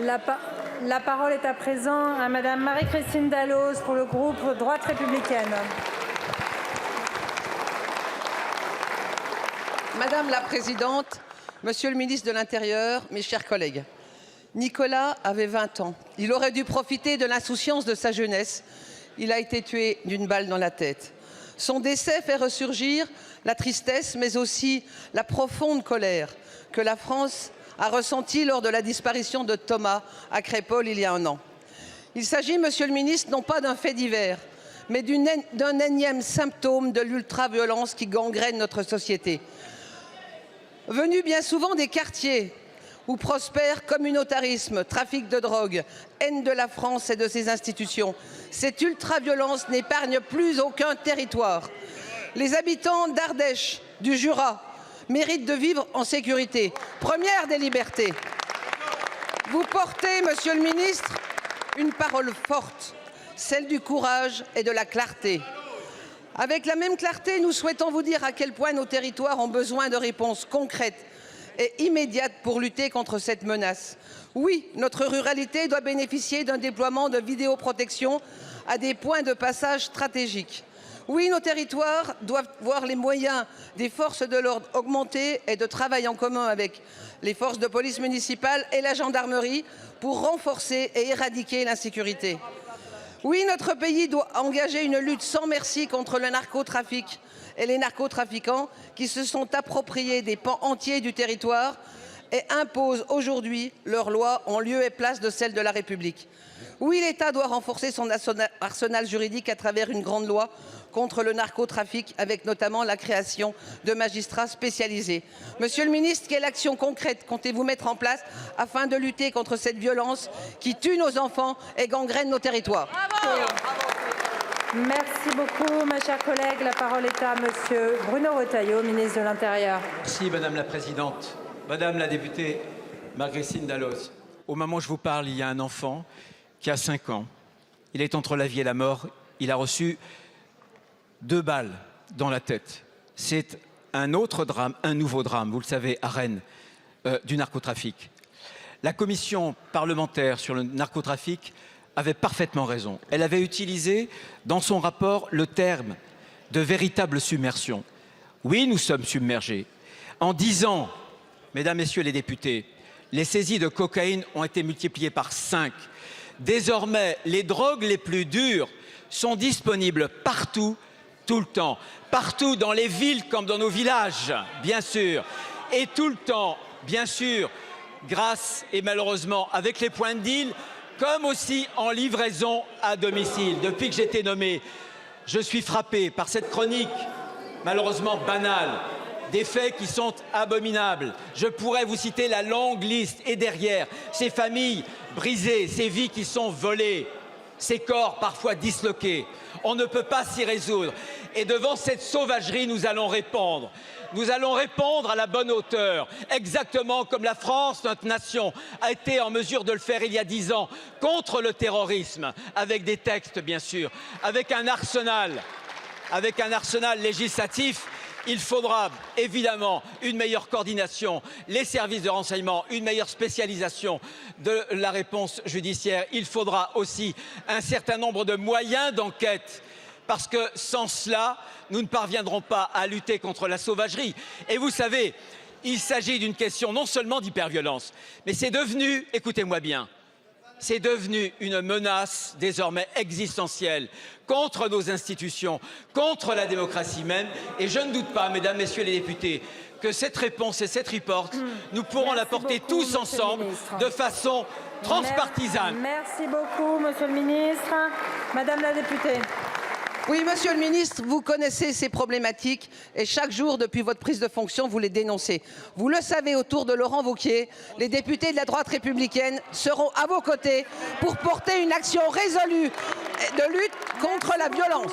La parole est à présent à Madame Marie-Christine Dalloz pour le groupe Droite républicaine. Madame la Présidente, Monsieur le ministre de l'Intérieur, mes chers collègues, Nicolas avait 20 ans. Il aurait dû profiter de l'insouciance de sa jeunesse. Il a été tué d'une balle dans la tête. Son décès fait ressurgir la tristesse, mais aussi la profonde colère que la France a ressentie lors de la disparition de Thomas à Crépol il y a un an. Il s'agit, Monsieur le ministre, non pas d'un fait divers, mais d'un énième symptôme de l'ultra-violence qui gangrène notre société. Venu bien souvent des quartiers où prospère communautarisme, trafic de drogue, haine de la France et de ses institutions, cette ultra-violence n'épargne plus aucun territoire. Les habitants d'Ardèche, du Jura, méritent de vivre en sécurité. Première des libertés. Vous portez, Monsieur le ministre, une parole forte, celle du courage et de la clarté. Avec la même clarté, nous souhaitons vous dire à quel point nos territoires ont besoin de réponses concrètes et immédiates pour lutter contre cette menace. Oui, notre ruralité doit bénéficier d'un déploiement de vidéoprotection à des points de passage stratégiques. Oui, nos territoires doivent voir les moyens des forces de l'ordre augmenter et de travail en commun avec les forces de police municipale et la gendarmerie pour renforcer et éradiquer l'insécurité. Oui, notre pays doit engager une lutte sans merci contre le narcotrafic et les narcotrafiquants qui se sont appropriés des pans entiers du territoire et imposent aujourd'hui leurs lois en lieu et place de celles de la République. Oui, l'État doit renforcer son arsenal juridique à travers une grande loi contre le narcotrafic, avec notamment la création de magistrats spécialisés. Monsieur le ministre, quelle action concrète comptez-vous mettre en place afin de lutter contre cette violence qui tue nos enfants et gangrène nos territoires? Bravo. Merci beaucoup, ma chère collègue. La parole est à Monsieur Bruno Retailleau, ministre de l'Intérieur. Merci, Madame la Présidente. Madame la députée Marie-Christine Dalloz, au moment où je vous parle, il y a un enfant qui a 5 ans. Il est entre la vie et la mort. Il a reçu 2 balles dans la tête. C'est un autre drame, un nouveau drame, vous le savez, à Rennes, du narcotrafic. La commission parlementaire sur le narcotrafic avait parfaitement raison. Elle avait utilisé dans son rapport le terme de véritable submersion. Oui, nous sommes submergés. En 10 ans, mesdames, messieurs les députés, les saisies de cocaïne ont été multipliées par 5. Désormais, les drogues les plus dures sont disponibles partout, tout le temps. Partout, dans les villes comme dans nos villages, bien sûr. Et tout le temps, bien sûr, grâce et malheureusement avec les points de deal, comme aussi en livraison à domicile. Depuis que j'ai été nommé, je suis frappé par cette chronique, malheureusement banale, des faits qui sont abominables. Je pourrais vous citer la longue liste et derrière, ces familles brisées, ces vies qui sont volées, ces corps parfois disloqués. On ne peut pas s'y résoudre. Et devant cette sauvagerie, nous allons répondre. Nous allons répondre à la bonne hauteur, exactement comme la France, notre nation, a été en mesure de le faire il y a 10 ans, contre le terrorisme, avec des textes bien sûr, avec un arsenal législatif. Il faudra évidemment une meilleure coordination, les services de renseignement, une meilleure spécialisation de la réponse judiciaire. Il faudra aussi un certain nombre de moyens d'enquête, parce que sans cela, nous ne parviendrons pas à lutter contre la sauvagerie. Et vous savez, il s'agit d'une question non seulement d'hyperviolence, mais c'est devenu, écoutez-moi bien, c'est devenu une menace désormais existentielle contre nos institutions, contre la démocratie même. Et je ne doute pas, mesdames, messieurs les députés, que cette réponse et cette report, nous pourrons l'apporter tous ensemble de façon transpartisane. Merci beaucoup, Monsieur le ministre. Madame la députée. Oui, Monsieur le ministre, vous connaissez ces problématiques et chaque jour, depuis votre prise de fonction, vous les dénoncez. Vous le savez, autour de Laurent Wauquiez, les députés de la droite républicaine seront à vos côtés pour porter une action résolue de lutte contre la violence.